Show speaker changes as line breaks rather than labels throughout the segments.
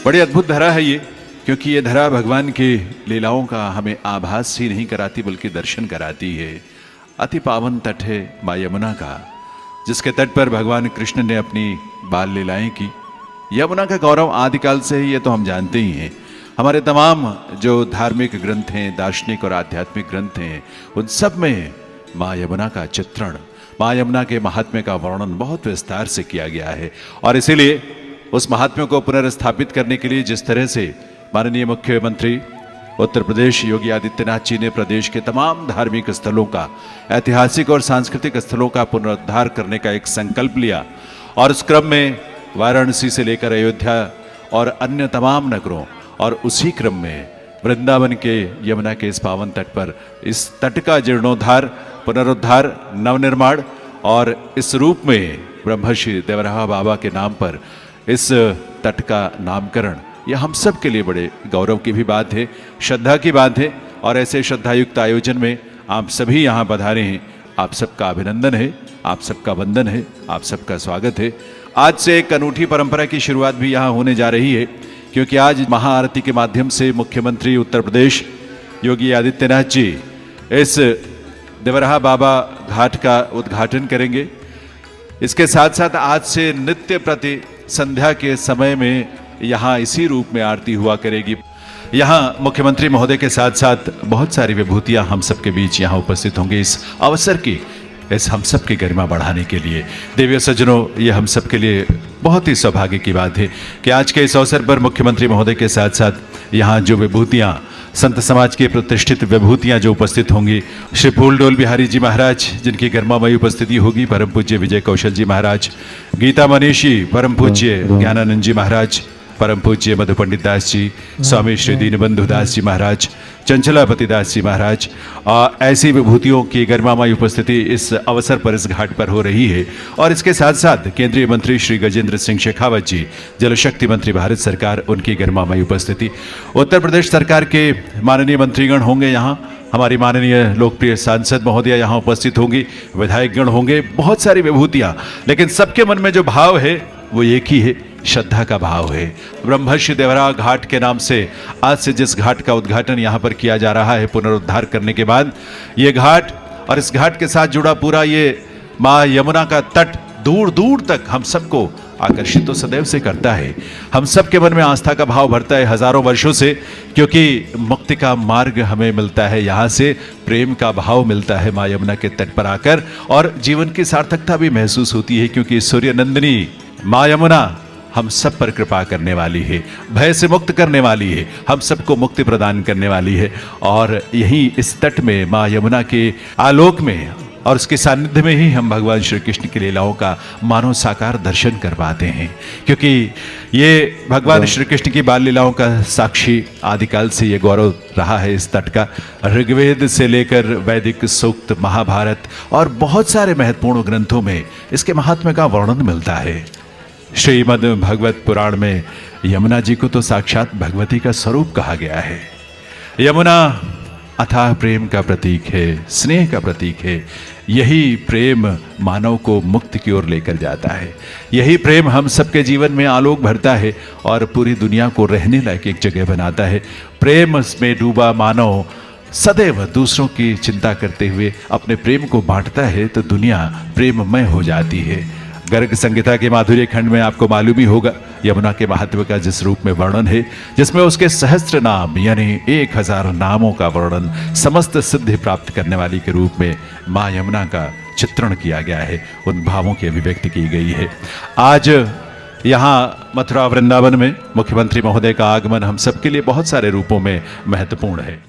बड़ी अद्भुत धरा है ये, क्योंकि ये धरा भगवान के लीलाओं का हमें आभास ही नहीं कराती बल्कि दर्शन कराती है। अति पावन तट है माँ यमुना का, जिसके तट पर भगवान कृष्ण ने अपनी बाल लीलाएं की। यमुना का गौरव आदिकाल से ही, ये तो हम जानते ही हैं। हमारे तमाम जो धार्मिक ग्रंथ हैं, दार्शनिक और आध्यात्मिक ग्रंथ हैं, उन सब में माँ यमुना का चित्रण, माँ यमुना के महात्म्य का वर्णन बहुत विस्तार से किया गया है। और इसीलिए उस महात्म्य को पुनर्स्थापित करने के लिए जिस तरह से माननीय मुख्यमंत्री उत्तर प्रदेश योगी आदित्यनाथ जी ने प्रदेश के तमाम धार्मिक स्थलों का, ऐतिहासिक और सांस्कृतिक स्थलों का पुनरुद्धार करने का एक संकल्प लिया, और उस क्रम में वाराणसी से लेकर अयोध्या और अन्य तमाम नगरों, और उसी क्रम में वृंदावन के यमुना के इस पावन तट पर इस तट का जीर्णोद्धार, पुनरुद्धार, नवनिर्माण, और इस रूप में ब्रह्मश्री देवराहा बाबा के नाम पर इस तट का नामकरण, यह हम सब के लिए बड़े गौरव की भी बात है, श्रद्धा की बात है। और ऐसे श्रद्धायुक्त आयोजन में आप सभी यहाँ पधारे हैं, आप सबका अभिनंदन है, आप सबका वंदन है, आप सबका स्वागत है। आज से एक अनूठी परंपरा की शुरुआत भी यहाँ होने जा रही है, क्योंकि आज महाआरती के माध्यम से मुख्यमंत्री उत्तर प्रदेश योगी आदित्यनाथ जी इस देवराहा बाबा घाट का उद्घाटन करेंगे। इसके साथ साथ आज से नित्य प्रति संध्या के समय में यहाँ इसी रूप में आरती हुआ करेगी। यहाँ मुख्यमंत्री महोदय के साथ साथ बहुत सारी विभूतियाँ हम सबके बीच यहाँ उपस्थित होंगे इस अवसर की, इस हम सब की गरिमा बढ़ाने के लिए। देवियों सज्जनों, ये हम सब के लिए बहुत ही सौभाग्य की बात है कि आज के इस अवसर पर मुख्यमंत्री महोदय के साथ साथ यहाँ जो विभूतियाँ, संत समाज की प्रतिष्ठित विभूतियाँ जो उपस्थित होंगी, श्री फूलडोल बिहारी जी महाराज जिनकी गरिमामयी उपस्थिति होगी, परम पूज्य विजय कौशल जी महाराज, गीता मनीषी परम पूज्य ज्ञानानंद जी महाराज, परम पूज्य मधु पंडित दास जी, स्वामी श्री दीनबंधु दास जी महाराज, चंचलापति दास जी महाराज, ऐसी विभूतियों की गरिमामयी उपस्थिति इस अवसर पर इस घाट पर हो रही है। और इसके साथ साथ केंद्रीय मंत्री श्री गजेंद्र सिंह शेखावत जी, जल शक्ति मंत्री भारत सरकार, उनकी गरिमामयी उपस्थिति। उत्तर प्रदेश सरकार के माननीय मंत्रीगण होंगे यहाँ, हमारी माननीय लोकप्रिय सांसद महोदया यहाँ उपस्थित होंगी, विधायकगण होंगे, बहुत सारी विभूतियाँ, लेकिन सबके मन में जो भाव है वो एक ही है, श्रद्धा का भाव है। ब्रह्मश्री देवराहा घाट के नाम से आज से जिस घाट का उद्घाटन यहाँ पर किया जा रहा है पुनरुद्धार करने के बाद, ये घाट और इस घाट के साथ जुड़ा पूरा ये माँ यमुना का तट दूर दूर तक हम सबको आकर्षित तो सदैव से करता है। हम सब के मन में आस्था का भाव भरता है हजारों वर्षों से, क्योंकि मुक्ति का मार्ग हमें मिलता है यहाँ से, प्रेम का भाव मिलता है माँ यमुना के तट पर आकर, और जीवन की सार्थकता भी महसूस होती है, क्योंकि सूर्य नंदिनी माँ यमुना हम सब पर कृपा करने वाली है, भय से मुक्त करने वाली है, हम सबको मुक्ति प्रदान करने वाली है। और यहीं इस तट में माँ यमुना के आलोक में और उसके सानिध्य में ही हम भगवान श्री कृष्ण की लीलाओं का मानव साकार दर्शन कर पाते हैं, क्योंकि ये भगवान श्री कृष्ण की बाल लीलाओं का साक्षी आदिकाल से ये गौरव रहा है इस तट का। ऋग्वेद से लेकर वैदिक सूक्त, महाभारत और बहुत सारे महत्वपूर्ण ग्रंथों में इसके महात्म्य का वर्णन मिलता है। श्रीमद् भगवत पुराण में यमुना जी को तो साक्षात भगवती का स्वरूप कहा गया है। यमुना अथाह प्रेम का प्रतीक है, स्नेह का प्रतीक है। यही प्रेम मानव को मुक्ति की ओर लेकर जाता है, यही प्रेम हम सबके जीवन में आलोक भरता है और पूरी दुनिया को रहने लायक एक जगह बनाता है। प्रेम में डूबा मानव सदैव दूसरों की चिंता करते हुए अपने प्रेम को बांटता है तो दुनिया प्रेममय हो जाती है। गर्ग संहिता के माधुर्य खंड में आपको मालूम ही होगा यमुना के महत्व का जिस रूप में वर्णन है, जिसमें उसके सहस्त्र नाम यानी 1000 नामों का वर्णन, समस्त सिद्धि प्राप्त करने वाली के रूप में माँ यमुना का चित्रण किया गया है, उन भावों की अभिव्यक्ति की गई है। आज यहाँ मथुरा वृंदावन में मुख्यमंत्री महोदय का आगमन हम सबके लिए बहुत सारे रूपों में महत्वपूर्ण है।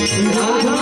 राधा